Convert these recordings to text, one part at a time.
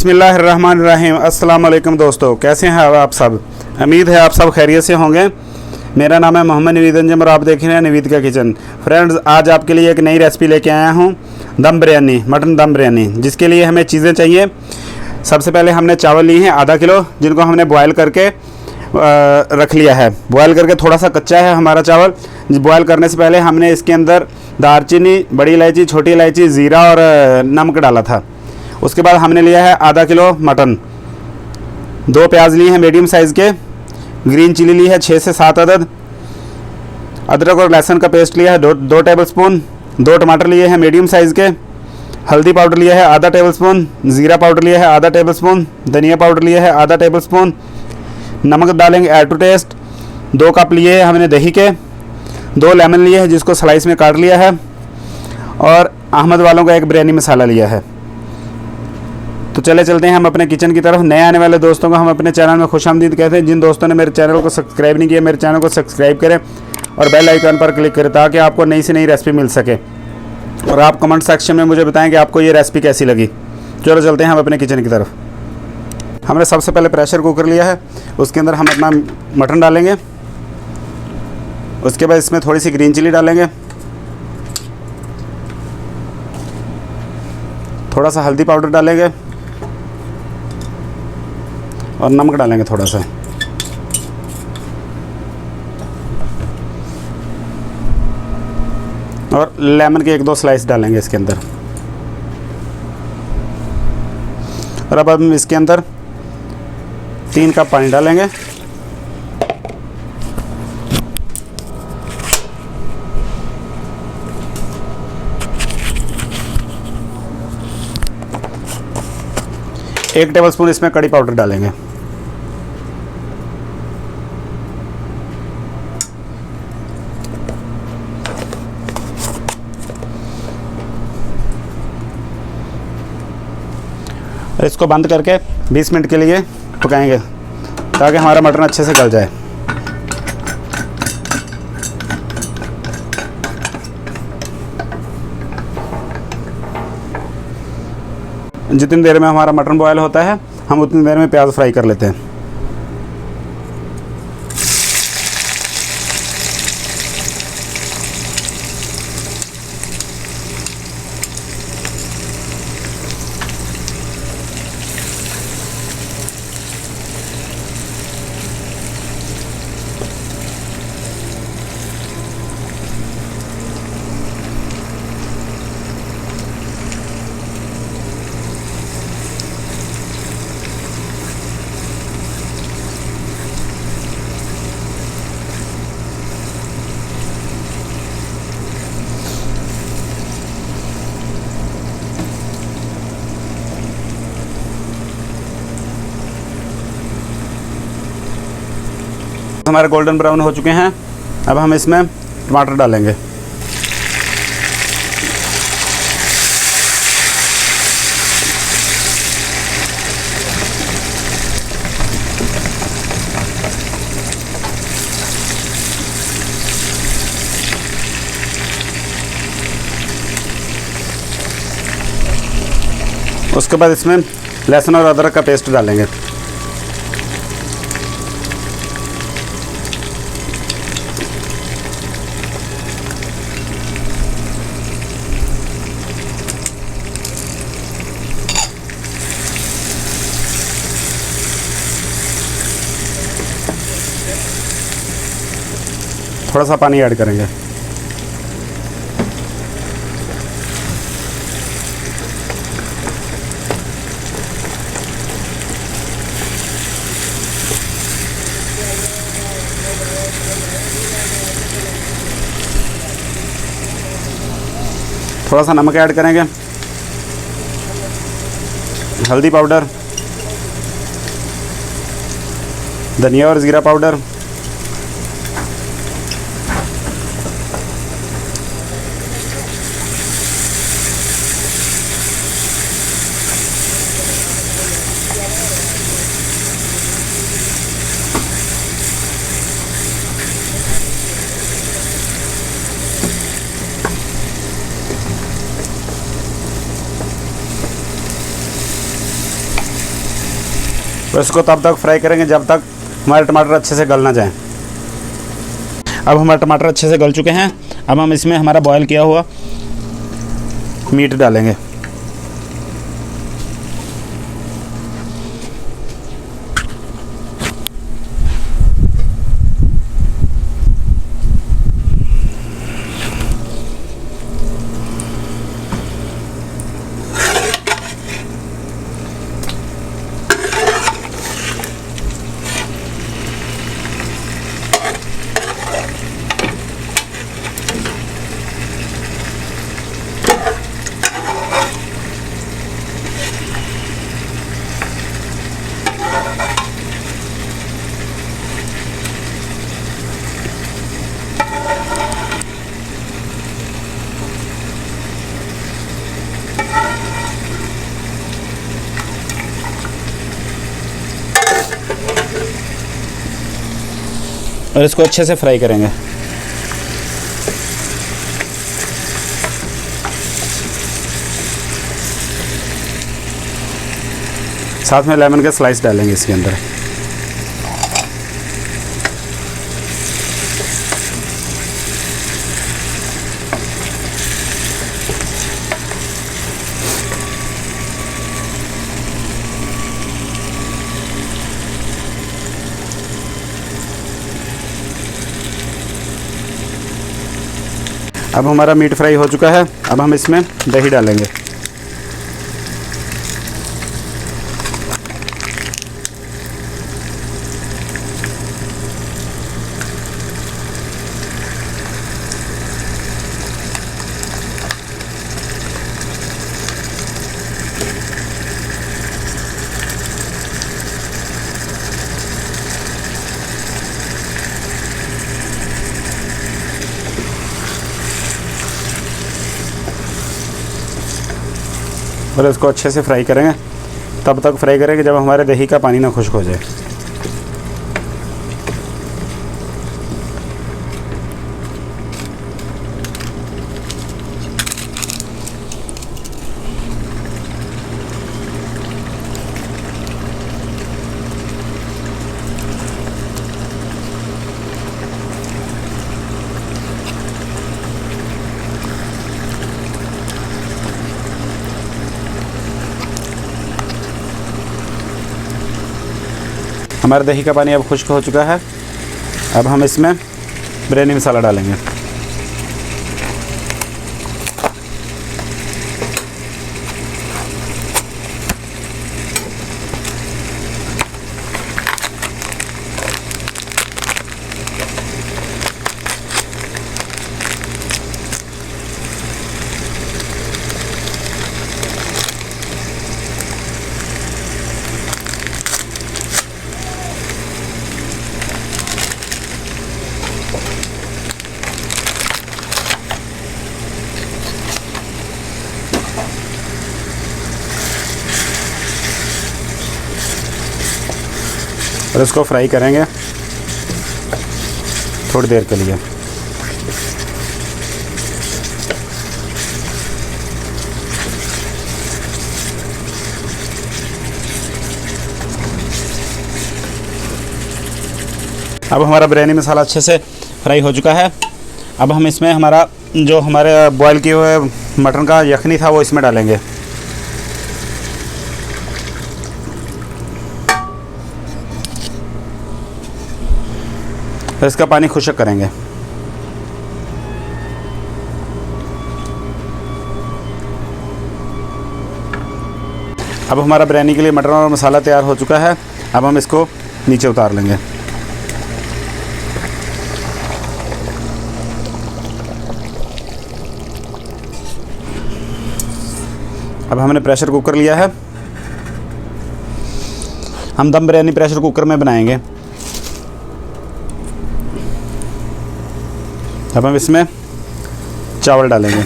बिस्मिल्लाहिर्रहमानिर्रहीम। अस्सलाम वालेकुम दोस्तों, कैसे हैं आप सब। उम्मीद है आप सब खैरियत से होंगे। मेरा नाम है मोहम्मद नवीद अंजम और आप देख रहे हैं नवीद का किचन। फ्रेंड्स, आज आपके लिए एक नई रेसिपी लेके आया हूँ, दम बिरयानी, मटन दम बिरयानी। जिसके लिए हमें चीज़ें चाहिए। सबसे पहले हमने चावल लिए हैं आधा किलो, जिनको हमने बॉयल करके रख लिया है। बॉयल करके थोड़ा सा कच्चा है हमारा चावल। बॉयल करने से पहले हमने इसके अंदर दालचीनी, बड़ी इलायची, छोटी इलायची, ज़ीरा और नमक डाला था। उसके बाद हमने लिया है आधा किलो मटन, 2 प्याज लिए हैं मीडियम साइज़ के, ग्रीन चिली ली है 6 से 7 अदद, अदरक और लहसुन का पेस्ट लिया है 2 टेबल स्पून, 2 टमाटर लिए हैं मीडियम साइज़ के, हल्दी पाउडर लिया है आधा टेबल स्पून, ज़ीरा पाउडर लिया है आधा टेबल स्पून, धनिया पाउडर लिया है आधा टेबल स्पून, नमक डालेंगे ऐड टू टेस्ट। 2 कप लिए हैं हमने दही के, 2 लेमन लिए हैं जिसको स्लाइस में काट लिया है, और अहमद वालों का एक बिरयानी मसाला लिया है। तो चलते हैं हम अपने किचन की तरफ। नए आने वाले दोस्तों को हम अपने चैनल में खुशामदीद कहते हैं। जिन दोस्तों ने मेरे चैनल को सब्सक्राइब नहीं किया, मेरे चैनल को सब्सक्राइब करें और बेल आइकन पर क्लिक करें ताकि आपको नई से नई रेसिपी मिल सके। और आप कमेंट सेक्शन में मुझे बताएं कि आपको ये रेसिपी कैसी लगी। चलते हैं हम अपने किचन की तरफ। हमने सबसे पहले प्रेशर कुकर लिया है, उसके अंदर हम अपना मटन डालेंगे। उसके बाद इसमें थोड़ी सी ग्रीन चिली डालेंगे, थोड़ा सा हल्दी पाउडर डालेंगे और नमक डालेंगे थोड़ा सा, और लेमन के 1-2 स्लाइस डालेंगे इसके अंदर। और अब हम इसके अंदर 3 कप पानी डालेंगे। एक टेबल स्पून इसमें कड़ी पाउडर डालेंगे। इसको बंद करके 20 मिनट के लिए पकाएंगे ताकि हमारा मटन अच्छे से गल जाए। जितनी देर में हमारा मटन बॉयल होता है, हम उतनी देर में प्याज फ्राई कर लेते हैं। हमारे गोल्डन ब्राउन हो चुके हैं। अब हम इसमें टमाटर डालेंगे। उसके बाद इसमें लहसुन और अदरक का पेस्ट डालेंगे। थोड़ा सा पानी ऐड करेंगे। थोड़ा सा नमक ऐड करेंगे, हल्दी पाउडर, धनिया और ज़ीरा पाउडर, तो इसको तब तक फ्राई करेंगे जब तक हमारे टमाटर अच्छे से गल ना जाएं। अब हमारे टमाटर अच्छे से गल चुके हैं। अब हम इसमें हमारा बॉयल किया हुआ मीट डालेंगे। और इसको अच्छे से फ्राई करेंगे। साथ में लेमन के स्लाइस डालेंगे इसके अंदर। अब हमारा मीट फ्राई हो चुका है। अब हम इसमें दही डालेंगे। और इसको अच्छे से फ्राई करेंगे। तब तक फ्राई करेंगे जब हमारे दही का पानी ना खुश्क हो जाए। हमारा दही का पानी अब खुश्क हो चुका है। अब हम इसमें बिरयानी मसाला डालेंगे। और इसको फ्राई करेंगे थोड़ी देर के लिए। अब हमारा बिरयानी मसाला अच्छे से फ्राई हो चुका है। अब हम इसमें हमारा जो हमारे बॉयल किए हुए मटन का यखनी था वो इसमें डालेंगे। तो इसका पानी खुश्क करेंगे। अब हमारा बिरयानी के लिए मटन और मसाला तैयार हो चुका है। अब हम इसको नीचे उतार लेंगे। अब हमने प्रेशर कुकर लिया है। हम दम बिरयानी प्रेशर कुकर में बनाएंगे। अब हम इसमें चावल डालेंगे।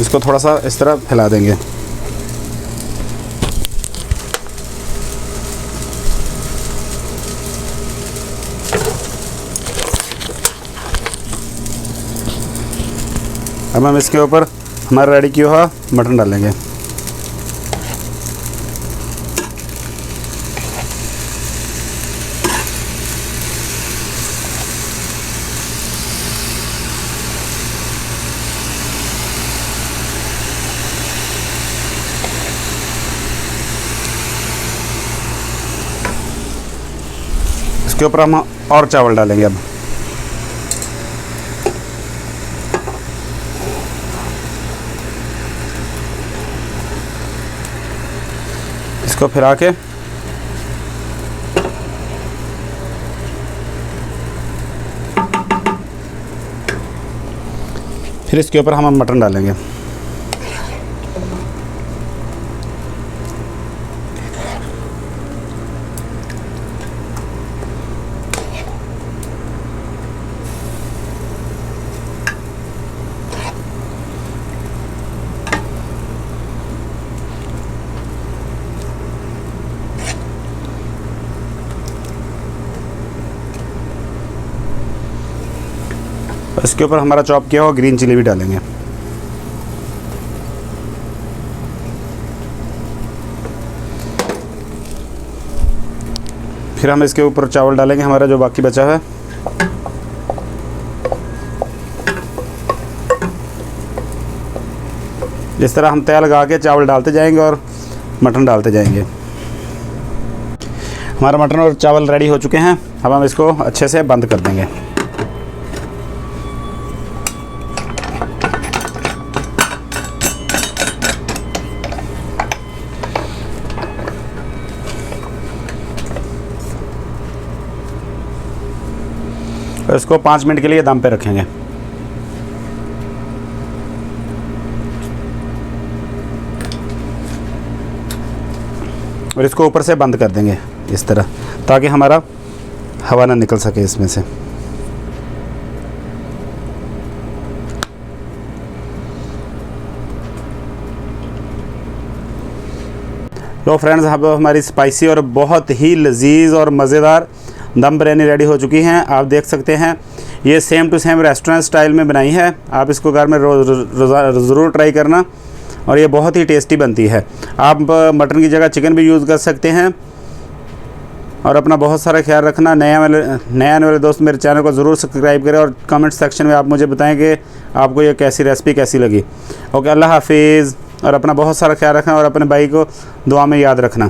इसको थोड़ा सा इस तरह फैला देंगे। अब हम इसके ऊपर हमारा रेडी किया हुआ मटन डालेंगे। इसके ऊपर हम और चावल डालेंगे। अब इसको फिरा के फिर इसके ऊपर हम मटन डालेंगे। इसके ऊपर हमारा चॉप किया हुआ ग्रीन चिली भी डालेंगे। फिर हम इसके ऊपर चावल डालेंगे हमारा जो बाकी बचा है। इस तरह हम तेल लगा के चावल डालते जाएंगे और मटन डालते जाएंगे। हमारा मटन और चावल रेडी हो चुके हैं। अब हम इसको अच्छे से बंद कर देंगे। और इसको 5 मिनट के लिए दम पे रखेंगे। और इसको ऊपर से बंद कर देंगे इस तरह, ताकि हमारा हवा ना निकल सके इसमें से। लो फ्रेंड्स, अब हमारी स्पाइसी और बहुत ही लजीज और मज़ेदार दम बिरयानी रेडी हो चुकी हैं। आप देख सकते हैं ये same to same restaurant style में बनाई है। आप इसको घर में ज़रूर ट्राई करना और ये बहुत ही टेस्टी बनती है। आप मटन की जगह चिकन भी यूज़ कर सकते हैं। और अपना बहुत सारा ख्याल रखना। नए आने वाले दोस्त मेरे चैनल को ज़रूर सब्सक्राइब करें और कमेंट सेक्शन में आप मुझे बताएं कि आपको ये कैसी रेसिपी कैसी लगी। ओके, अल्लाह हाफिज़। और अपना बहुत सारा ख्याल रखना और अपने भाई को दुआ में याद रखना।